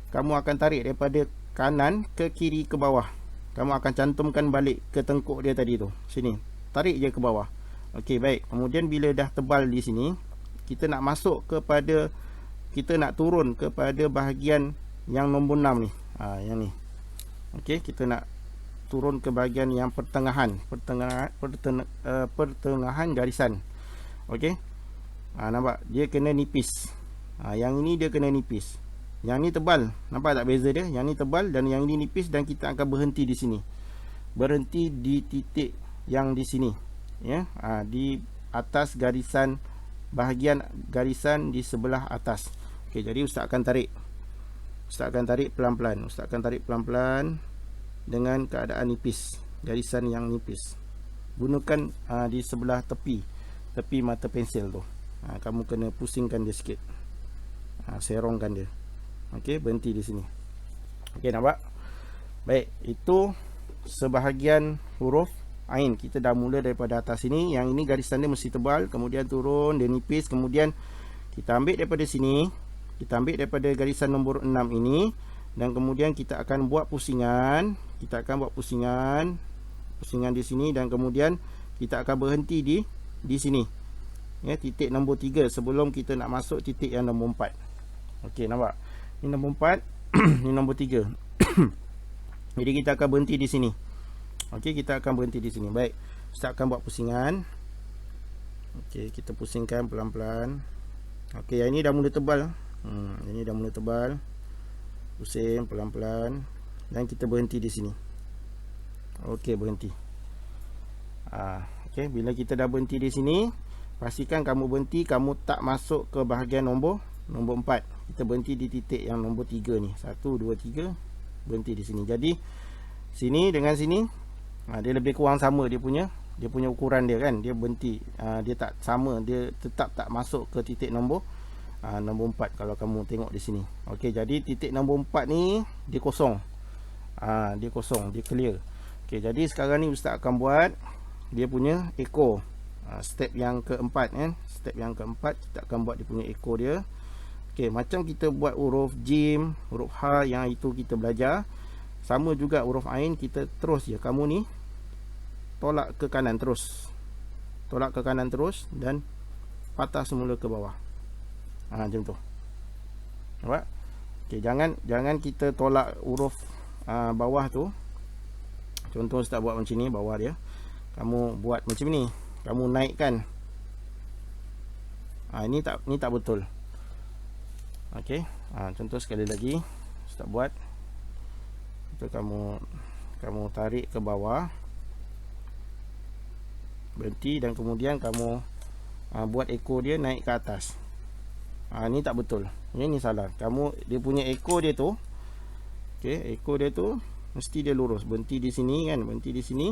kamu akan tarik daripada kanan ke kiri ke bawah. Kamu akan cantumkan balik ke tengkuk dia tadi tu. Sini. Tarik je ke bawah. Okey, baik. Kemudian bila dah tebal di sini, kita nak masuk kepada, kita nak turun kepada bahagian yang nombor 6 ni. Yang ni. Okey, kita nak turun ke bahagian yang pertengahan garisan. Okey. Nampak? Dia kena nipis. Yang ini dia kena nipis. Yang ni tebal. Nampak tak beza dia? Yang ni tebal dan yang ini nipis, dan kita akan berhenti di sini. Berhenti di titik yang di sini. Ya, di atas garisan, bahagian garisan di sebelah atas. Okey, jadi ustaz akan tarik. Ustaz akan tarik pelan-pelan. Ustaz akan tarik pelan-pelan dengan keadaan nipis, garisan yang nipis. Gunakan di sebelah tepi mata pensil tu. Kamu kena pusingkan dia sikit. Serongkan dia. Okey, berhenti di sini. Okey, nampak? Baik, itu sebahagian huruf Ain. Kita dah mula daripada atas sini. Yang ini garisan dia mesti tebal, kemudian turun, dia nipis, kemudian kita ambil daripada sini. Kita ambil daripada garisan nombor 6 ini, dan kemudian kita akan buat pusingan. Kita akan buat pusingan di sini, dan kemudian kita akan berhenti di sini. Ya, titik nombor 3 sebelum kita nak masuk titik yang nombor 4. Okey, nampak? Ini nombor 4, ini nombor 3. Jadi kita akan berhenti di sini. Okey, kita akan berhenti di sini. Baik, ustaz akan buat pusingan. Okey, kita pusingkan pelan-pelan. Okey, yang ini dah mula tebal. Ini dah mula tebal. Pusing pelan-pelan, dan kita berhenti di sini. Okey, berhenti. Okey, bila kita dah berhenti di sini, pastikan kamu berhenti, kamu tak masuk ke bahagian nombor 4. Kita berhenti di titik yang nombor 3 ni. 1 2 3, berhenti di sini. Jadi sini dengan sini, dia lebih kurang sama dia punya ukuran dia kan. Dia berhenti, dia tak sama, dia tetap tak masuk ke titik nombor 4 kalau kamu tengok di sini. Okey, jadi titik nombor 4 ni dia kosong. Dia kosong, dia clear. Okey, jadi sekarang ni ustaz akan buat dia punya ekor. Step yang keempat kan. Step yang keempat kita akan buat dia punya ekor dia. Okey, macam kita buat huruf jim, huruf ha yang itu kita belajar, sama juga huruf ain, kita terus je. Kamu ni tolak ke kanan terus. Tolak ke kanan terus dan patah semula ke bawah. Macam tu. Nampak? Okey, jangan kita tolak huruf bawah tu. Contoh ustaz buat macam ni, bawah dia. Kamu buat macam ni. Kamu naikkan. Ini tak betul. Okey. Contoh sekali lagi ustaz buat. Itu kamu tarik ke bawah. Berhenti, dan kemudian kamu buat ekor dia naik ke atas. Ni tak betul. Ini salah. Dia punya ekor dia tu. Okey, ekor dia tu mesti dia lurus. Berhenti di sini kan, berhenti di sini.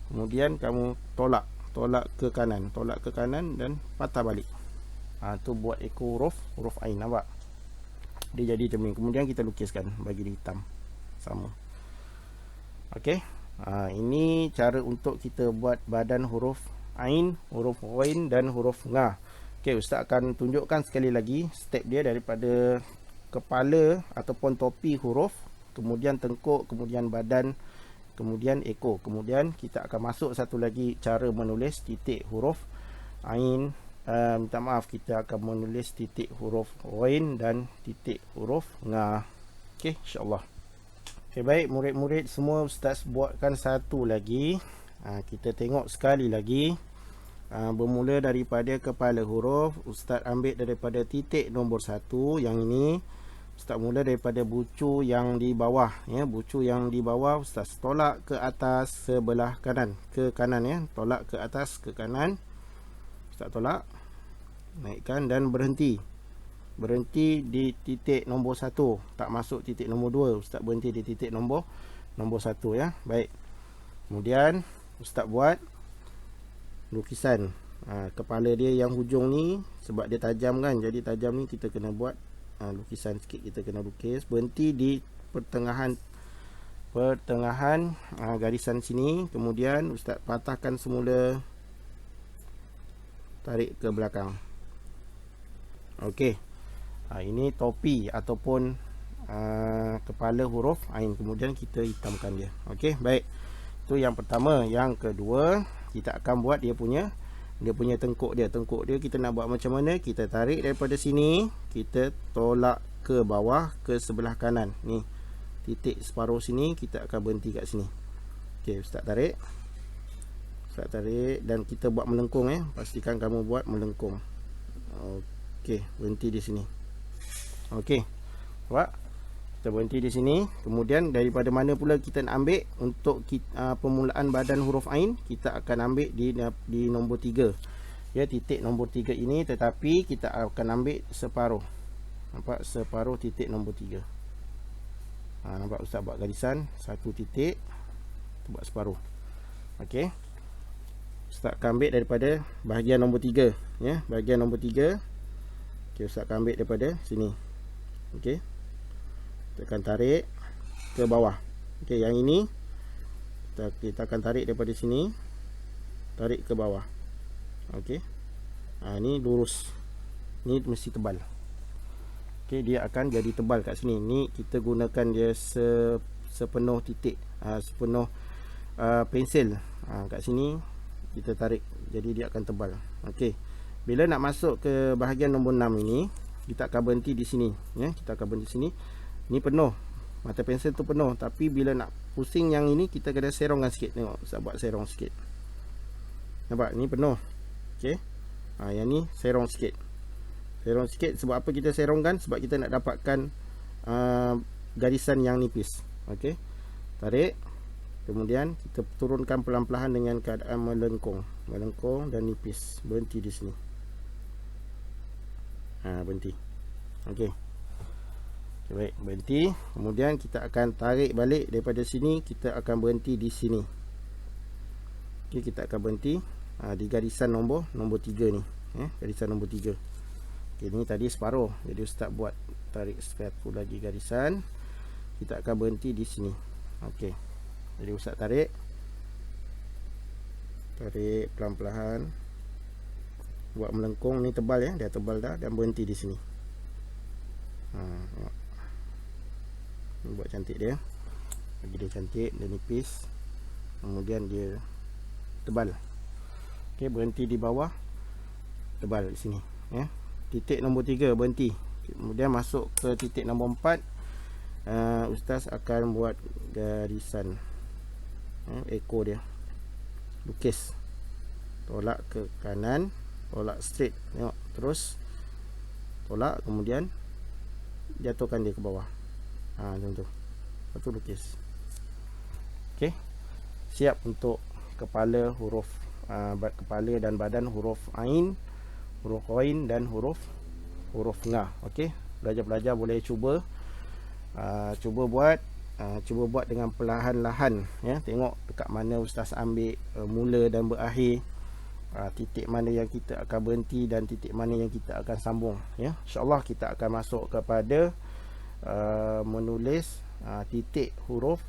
Kemudian kamu tolak ke kanan dan patah balik. Tu buat ekor huruf ain, nampak? Dia jadi macam ni. Kemudian kita lukiskan bagi dia hitam. Sama. Okey. Ini cara untuk kita buat badan huruf ain, huruf ghain dan huruf nga. Okey, ustaz akan tunjukkan sekali lagi step dia daripada kepala ataupun topi huruf, kemudian tengkuk, kemudian badan, kemudian ekor. Kemudian kita akan masuk satu lagi cara menulis titik huruf ain. Minta maaf, kita akan menulis titik huruf ghain dan titik huruf nga. Okey, insya-Allah. Okey, baik murid-murid semua, ustaz buatkan satu lagi. Kita tengok sekali lagi. Bermula daripada kepala huruf, ustaz ambil daripada titik nombor 1 yang ini. Ustaz mula daripada bucu yang di bawah ya, bucu yang di bawah ustaz tolak ke atas sebelah kanan, ke kanan ya, tolak ke atas ke kanan. Ustaz tolak, naikkan dan berhenti. Berhenti di titik nombor 1, tak masuk titik nombor 2. Ustaz berhenti di titik nombor 1 ya. Baik. Kemudian ustaz buat lukisan kepala dia yang hujung ni, sebab dia tajam kan, jadi tajam ni kita kena buat lukisan sikit, kita kena lukis. Berhenti di pertengahan garisan sini. Kemudian ustaz patahkan semula, tarik ke belakang. Okey, ini topi ataupun kepala huruf Ain. Kemudian kita hitamkan dia. Okey, baik. Itu yang pertama. Yang kedua, kita akan buat dia punya tengkuk dia. Tengkuk dia kita nak buat macam mana? Kita tarik daripada sini, kita tolak ke bawah ke sebelah kanan. Ni titik separuh sini, kita akan berhenti kat sini. Okey, ustaz tarik. Ustaz tarik dan kita buat melengkung. Pastikan kamu buat melengkung. Okey, berhenti di sini. Okey, nampak? Kita berhenti di sini. Kemudian daripada mana pula kita nak ambil untuk permulaan badan huruf Ain, kita akan ambil di nombor 3. Ya, titik nombor 3 ini, tetapi kita akan ambil separuh. Nampak? Separuh titik nombor 3. Nampak ustaz buat garisan satu titik, kita buat separuh. Okey, ustaz akan ambil daripada bahagian nombor 3, ya, bahagian nombor 3. Okey, ustaz akan ambil daripada sini. Okey, kita akan tarik ke bawah. Okey, yang ini kita akan tarik daripada sini, tarik ke bawah. Okey, ni lurus, ni mesti tebal. Okey, dia akan jadi tebal kat sini. Ni kita gunakan dia sepenuh titik, sepenuh pensil. Kat sini kita tarik, jadi dia akan tebal. Okey, bila nak masuk ke bahagian nombor 6 ini, kita akan berhenti di sini, ya. Kita akan berhenti sini. Ni penuh, mata pensel tu penuh, tapi bila nak pusing yang ini, kita kena serongkan sikit. Tengok, saya buat serong sikit. Nampak? Ni penuh. Okey, yang ni serong sikit. Serong sikit. Sebab apa kita serongkan? Sebab kita nak dapatkan garisan yang nipis. Okey, tarik. Kemudian kita turunkan pelan-pelan dengan keadaan melengkung dan nipis. Berhenti di sini. Berhenti. Okey. Okay, baik, berhenti. Kemudian kita akan tarik balik daripada sini, kita akan berhenti di sini. Okey, kita akan berhenti di garisan nombor 3 ni, ya, garisan nombor 3. Okey, ni tadi separuh. Jadi ustaz buat tarik satu lagi garisan. Kita akan berhenti di sini. Okey. Jadi ustaz tarik pelan-pelan, buat melengkung. Ni tebal, ya, dia tebal dah, dan berhenti di sini. Buat cantik dia, bagi dia cantik, dia nipis, kemudian dia tebal. Okey, berhenti di bawah, tebal di sini, ya. Titik nombor 3 berhenti. Kemudian masuk ke titik nombor 4. Ustaz akan buat garisan, ekor dia, lukis, tolak ke kanan, tolak straight, tengok, terus tolak, kemudian jatuhkan dia ke bawah. Macam tu. Lepas tu lukis. Okey, siap untuk kepala huruf, kepala dan badan huruf Ain, huruf Ghain dan huruf Nga. Okey, pelajar-pelajar boleh cuba buat dengan perlahan-lahan, ya. Tengok dekat mana ustaz ambil mula dan berakhir, titik mana yang kita akan berhenti dan titik mana yang kita akan sambung, ya. InsyaAllah kita akan masuk kepada menulis titik huruf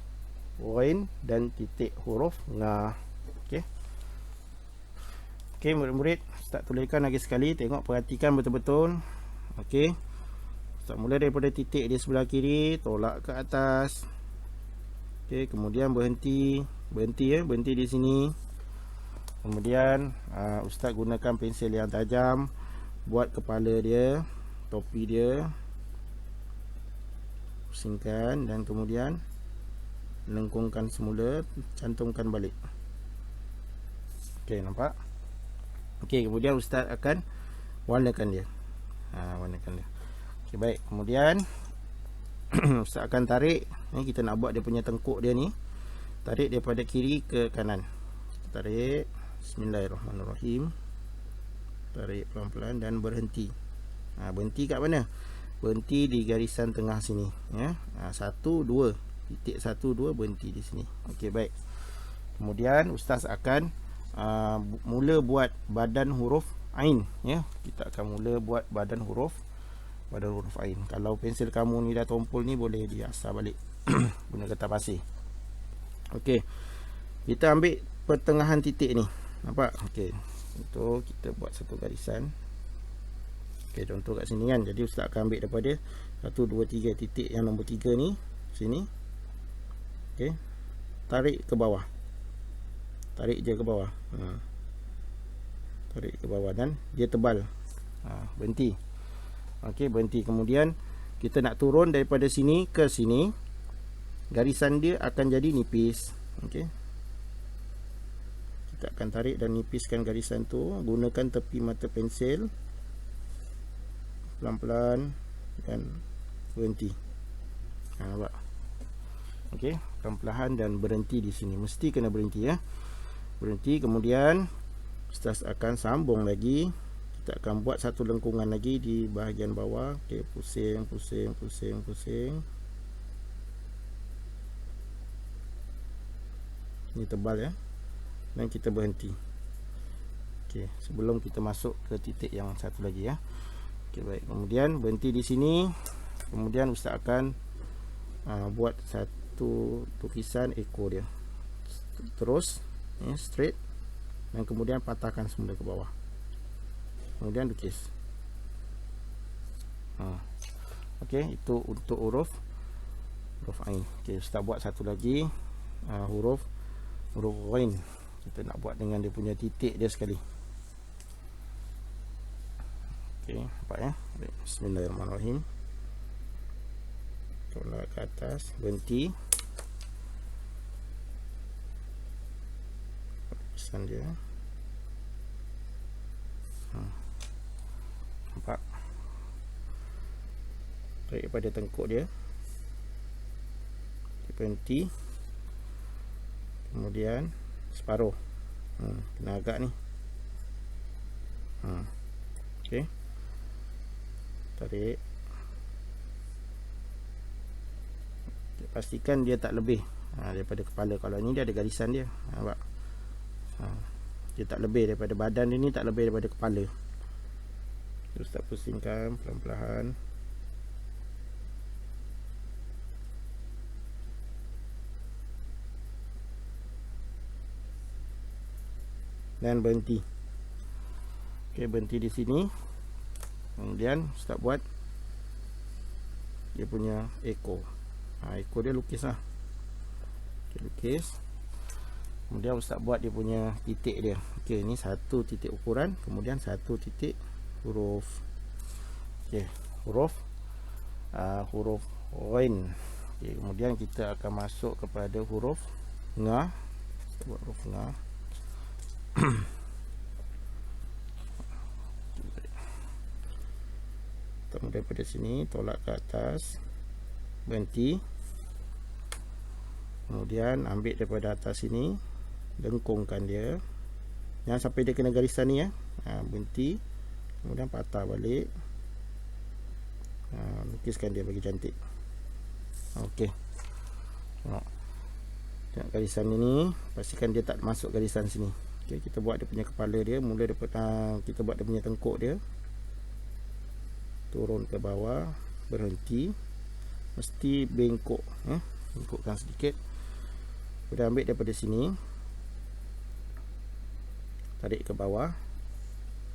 Ghain dan titik huruf Nga. Okey, murid-murid, ustaz tuliskan lagi sekali. Tengok, perhatikan betul-betul. Okey, ustaz mula daripada titik di sebelah kiri, tolak ke atas. Okey, kemudian berhenti, ya, berhenti di sini. Kemudian ustaz gunakan pensil yang tajam, buat kepala dia, topi dia, pusingkan, dan kemudian lengkungkan semula, cantumkan balik. Okey, nampak? Okey, kemudian ustaz akan warnakan dia. Warnakan dia. Okey, baik. Kemudian ustaz akan tarik, kita nak buat dia punya tengkuk dia ni. Tarik daripada kiri ke kanan. Tarik. Bismillahirrahmanirrahim. Tarik pelan-pelan dan berhenti. Berhenti kat mana? Berhenti di garisan tengah sini, ya. 1, 2, titik 1, 2, berhenti di sini. Okey, baik. Kemudian ustaz akan mula buat badan huruf Ain, ya. Kita akan mula buat badan huruf Ain. Kalau pensel kamu ni dah tumpul ni, boleh diasah balik guna kertas pasir. Okey, kita ambil pertengahan titik ni, nampak? Okey, untuk kita buat satu garisan. Okey, contoh kat sini kan. Jadi ustaz akan ambil daripada 1, 2, 3 titik yang nombor 3 ni, sini. Okey, tarik ke bawah. Tarik je ke bawah. Tarik ke bawah dan dia tebal. Berhenti. Okey, berhenti. Kemudian kita nak turun daripada sini ke sini. Garisan dia akan jadi nipis. Okey. Kita akan tarik dan nipiskan garisan tu. Gunakan tepi mata pensel. Pelan-pelan dan berhenti. Nampak? Okey, pelan-pelan dan berhenti di sini. Mesti kena berhenti, ya. Berhenti. Kemudian ustaz akan sambung lagi. Kita akan buat satu lengkungan lagi di bahagian bawah. Okey, pusing. Ini tebal, ya. Dan kita berhenti. Okey, sebelum kita masuk ke titik yang satu lagi, ya. Okey, baik. Kemudian berhenti di sini. Kemudian ustaz akan buat satu tulisan ekor dia. Terus, ya, straight. Dan kemudian patahkan semula ke bawah. Kemudian lukis. Okey, itu untuk huruf Ain. Okey, ustaz buat satu lagi, huruf Ghain. Kita nak buat dengan dia punya titik dia sekali. Okey, nampak, ya. Bismillahirrahmanirrahim. Tolak ke atas, berhenti. Pesan dia. Nampak? Tarik pada tengkuk dia. Berhenti. Kemudian separuh. Kena agak ni. Okey. Tarik. Okay, pastikan dia tak lebih daripada kepala. Kalau ni dia ada garisan dia. Nampak? Dia tak lebih daripada badan dia ni, tak lebih daripada kepala. Terus tak pusingkan pelan-pelan. Dan berhenti. Okey, berhenti di sini. Kemudian start buat dia punya ekor. Ekor dia lukis lah. Okay, lukis. Kemudian ustaz buat dia punya titik dia. Okey, ini satu titik ukuran. Kemudian satu titik huruf. Okey, huruf Ghain. Okey, kemudian kita akan masuk kepada huruf Nga. Kita buat huruf Nga. Kita daripada sini tolak ke atas, berhenti. Kemudian ambil daripada atas sini, lengkungkan dia. Jangan sampai dia kena garisan ni, ya. Berhenti. Kemudian patah balik. Lukiskan dia bagi cantik. Okey. Tengok garisan ini, pastikan dia tak masuk garisan sini. Okey, kita buat dia punya kepala dia. Mula daripada kita buat dia punya tengkuk dia. Turun ke bawah, berhenti. Mesti bengkok, ya. Bengkokkan sedikit. Kita ambil daripada sini, tarik ke bawah.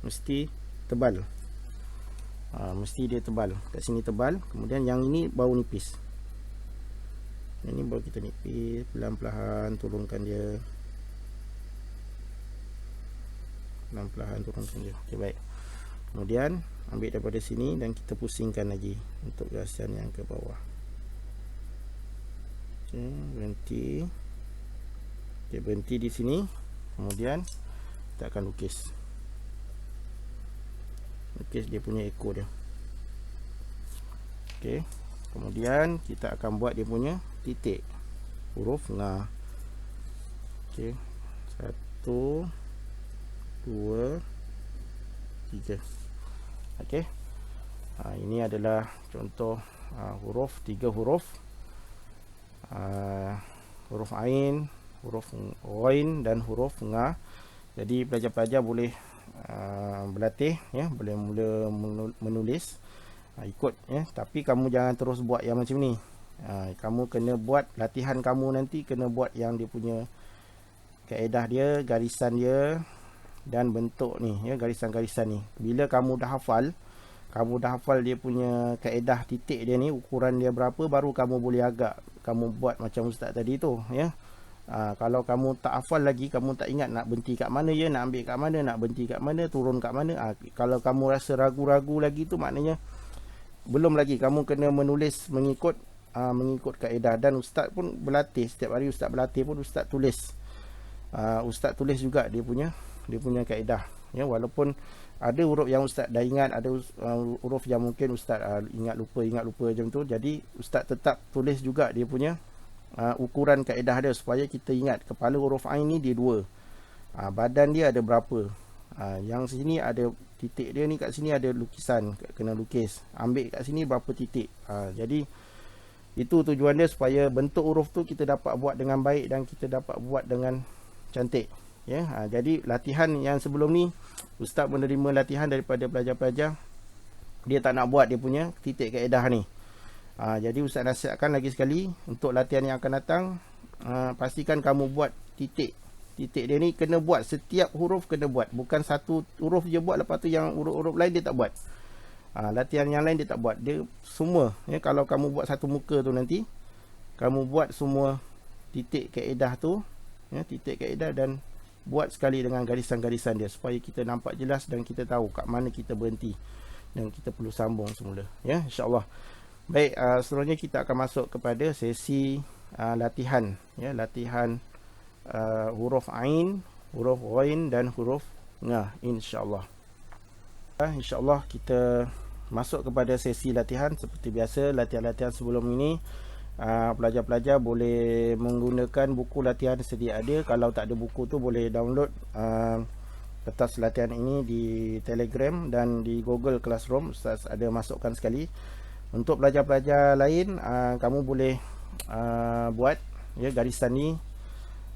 Mesti tebal. Mesti dia tebal. Kat sini tebal. Kemudian yang ini bau nipis. Yang ini baru kita nipis. Pelan-pelan turunkan dia. Pelan-pelan turunkan dia. Okey, baik. Kemudian ambil daripada sini dan kita pusingkan lagi untuk garisan yang ke bawah. Okey, berhenti. Okey, berhenti di sini. Kemudian kita akan lukis. Lukis dia punya ekor dia. Okey. Kemudian kita akan buat dia punya titik huruf Nga. Okey. 1 2 3. Okey. Ini adalah contoh huruf, 3 huruf. Huruf Ain, huruf Ghain dan huruf Nga Jadi pelajar-pelajar boleh berlatih ya, boleh mula menulis ikut ya, tapi kamu jangan terus buat yang macam ni. Kamu kena buat latihan, kamu nanti kena buat yang dia punya kaedah dia, garisan dia dan bentuk ni ya, garisan-garisan ni. Bila kamu dah hafal dia punya kaedah titik dia ni, ukuran dia berapa, baru kamu boleh agak kamu buat macam ustaz tadi tu ya. Kalau kamu tak hafal lagi, kamu tak ingat nak berhenti kat mana je, nak ambil kat mana, nak berhenti kat mana, turun kat mana, kalau kamu rasa ragu-ragu lagi tu, maknanya belum lagi. Kamu kena menulis mengikut kaedah. Dan ustaz pun berlatih, setiap hari ustaz berlatih pun ustaz tulis. Ustaz tulis juga dia punya kaedah ya, walaupun ada huruf yang ustaz dah ingat, ada huruf yang mungkin ustaz ingat lupa macam tu. Jadi ustaz tetap tulis juga dia punya ukuran kaedah dia, supaya kita ingat kepala huruf Ain ni dia 2, badan dia ada berapa, yang sini ada titik dia ni, kat sini ada lukisan, kena lukis, ambil kat sini berapa titik. Jadi itu tujuan dia, supaya bentuk huruf tu kita dapat buat dengan baik dan kita dapat buat dengan cantik ya. Jadi latihan yang sebelum ni ustaz menerima latihan daripada pelajar-pelajar, dia tak nak buat dia punya titik kaedah ni. Jadi ustaz nasihatkan lagi sekali, untuk latihan yang akan datang, pastikan kamu buat titik dia ni, kena buat setiap huruf, kena buat, bukan satu huruf je buat, lepas tu yang huruf-huruf lain dia tak buat. Latihan yang lain dia tak buat, dia semua ya. Kalau kamu buat satu muka tu, nanti kamu buat semua titik kaedah tu ya, titik kaedah, dan buat sekali dengan garisan-garisan dia, supaya kita nampak jelas dan kita tahu kat mana kita berhenti dan kita perlu sambung semula ya, insya-Allah. Baik, seterusnya kita akan masuk kepada sesi latihan ya, latihan huruf Ain, huruf Ghain dan huruf Nga, insya-Allah. InsyaAllah kita masuk kepada sesi latihan. Seperti biasa, latihan-latihan sebelum ini, pelajar-pelajar boleh menggunakan buku latihan sedia ada. Kalau tak ada buku tu, boleh download kertas latihan ini di Telegram dan di Google Classroom. Ustaz ada masukkan sekali. Untuk pelajar-pelajar lain, kamu boleh buat ya garisan ni,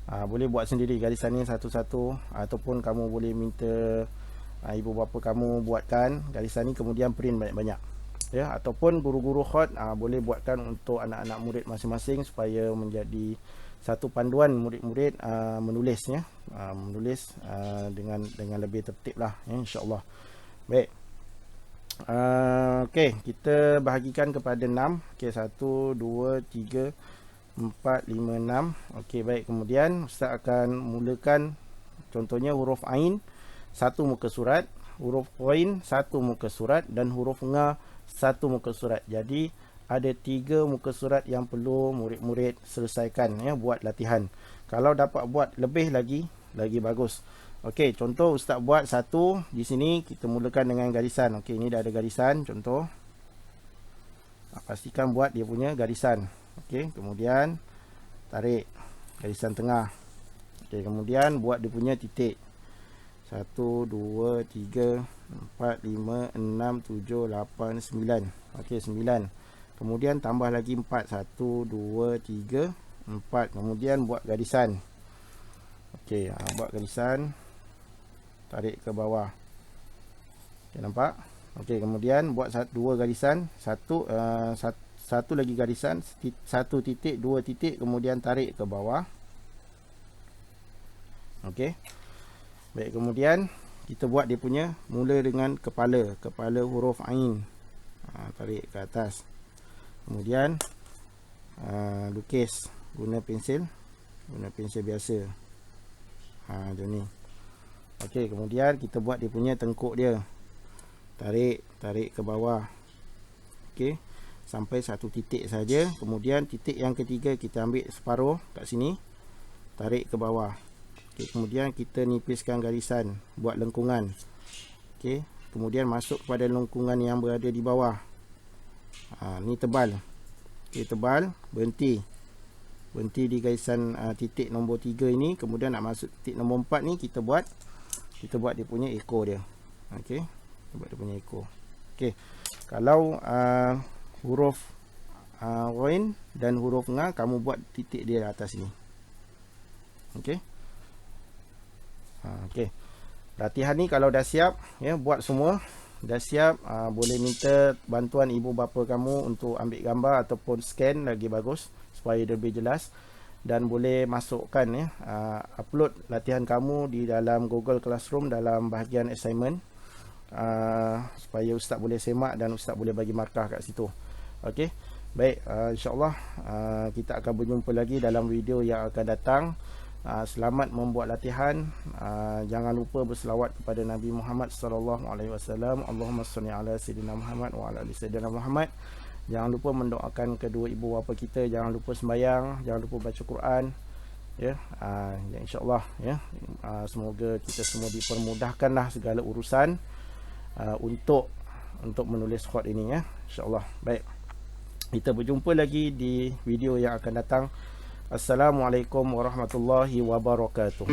boleh buat sendiri garisan ni satu-satu, ataupun kamu boleh minta ibu bapa kamu buatkan garisan ni, kemudian print banyak-banyak ya, ataupun guru-guru khat boleh buatkan untuk anak-anak murid masing-masing, supaya menjadi satu panduan murid-murid menulis ya, menulis dengan lebih tertib lah ya, insya-Allah. Baik, okey, kita bahagikan kepada 6. Okey, 1 2 3 4 5 6. Okey, baik, kemudian ustaz akan mulakan contohnya huruf Ain satu muka surat, huruf Ghain satu muka surat, dan huruf Nga satu muka surat. Jadi ada 3 muka surat yang perlu murid-murid selesaikan ya, buat latihan. Kalau dapat buat lebih lagi bagus. Okey, contoh ustaz buat satu di sini, kita mulakan dengan garisan. Okey, ini dah ada garisan contoh. Pastikan buat dia punya garisan. Okey, kemudian tarik garisan tengah. Okey, kemudian buat dia punya titik. 1 2 3 4 5 6 7 8 9. Okey, 9. Kemudian tambah lagi 4. 1 2 3 4. Kemudian buat garisan. Okey, buat garisan, tarik ke bawah. Okey, nampak? Okey, kemudian buat 2 garisan, satu lagi garisan, 1 titik, 2 titik, kemudian tarik ke bawah. Okey. Baik, kemudian kita buat dia punya, mula dengan kepala huruf Ain. Tarik ke atas. Kemudian lukis guna pensil biasa. Macam ni. Okey, kemudian kita buat dia punya tengkuk dia. Tarik ke bawah. Okey, sampai 1 titik saja. Kemudian titik yang ketiga kita ambil separuh kat sini, tarik ke bawah. Okey, kemudian kita nipiskan garisan, buat lengkungan. Okey, kemudian masuk kepada lengkungan yang berada di bawah. Ni tebal. Okey, tebal, berhenti di garisan titik nombor 3 ini. Kemudian nak masuk titik nombor 4 ni, kita buat dia punya ekor dia. Okey, buat dia punya ekor. Okey, kalau huruf Ghain dan huruf Nga, kamu buat titik dia atas ni. Okey, Okey. Latihan ni kalau dah siap, ya, buat semua dah siap, boleh minta bantuan ibu bapa kamu untuk ambil gambar ataupun scan, lagi bagus supaya dia lebih jelas. Dan boleh masukkan, ya, upload latihan kamu di dalam Google Classroom dalam bahagian assignment, supaya ustaz boleh semak dan ustaz boleh bagi markah kat situ. Okey. Baik, insya-Allah kita akan berjumpa lagi dalam video yang akan datang. Selamat membuat latihan. Jangan lupa berselawat kepada Nabi Muhammad sallallahu alaihi wasallam. Allahumma shalli ala sayyidina Muhammad wa ala ali sayyidina Muhammad. Jangan lupa mendoakan kedua ibu bapa kita, jangan lupa sembahyang, jangan lupa baca Quran, ya. Insya-Allah, ya. Semoga kita semua dipermudahkanlah segala urusan untuk menulis khot ini, ya. Insya-Allah. Baik. Kita berjumpa lagi di video yang akan datang. Assalamualaikum warahmatullahi wabarakatuh.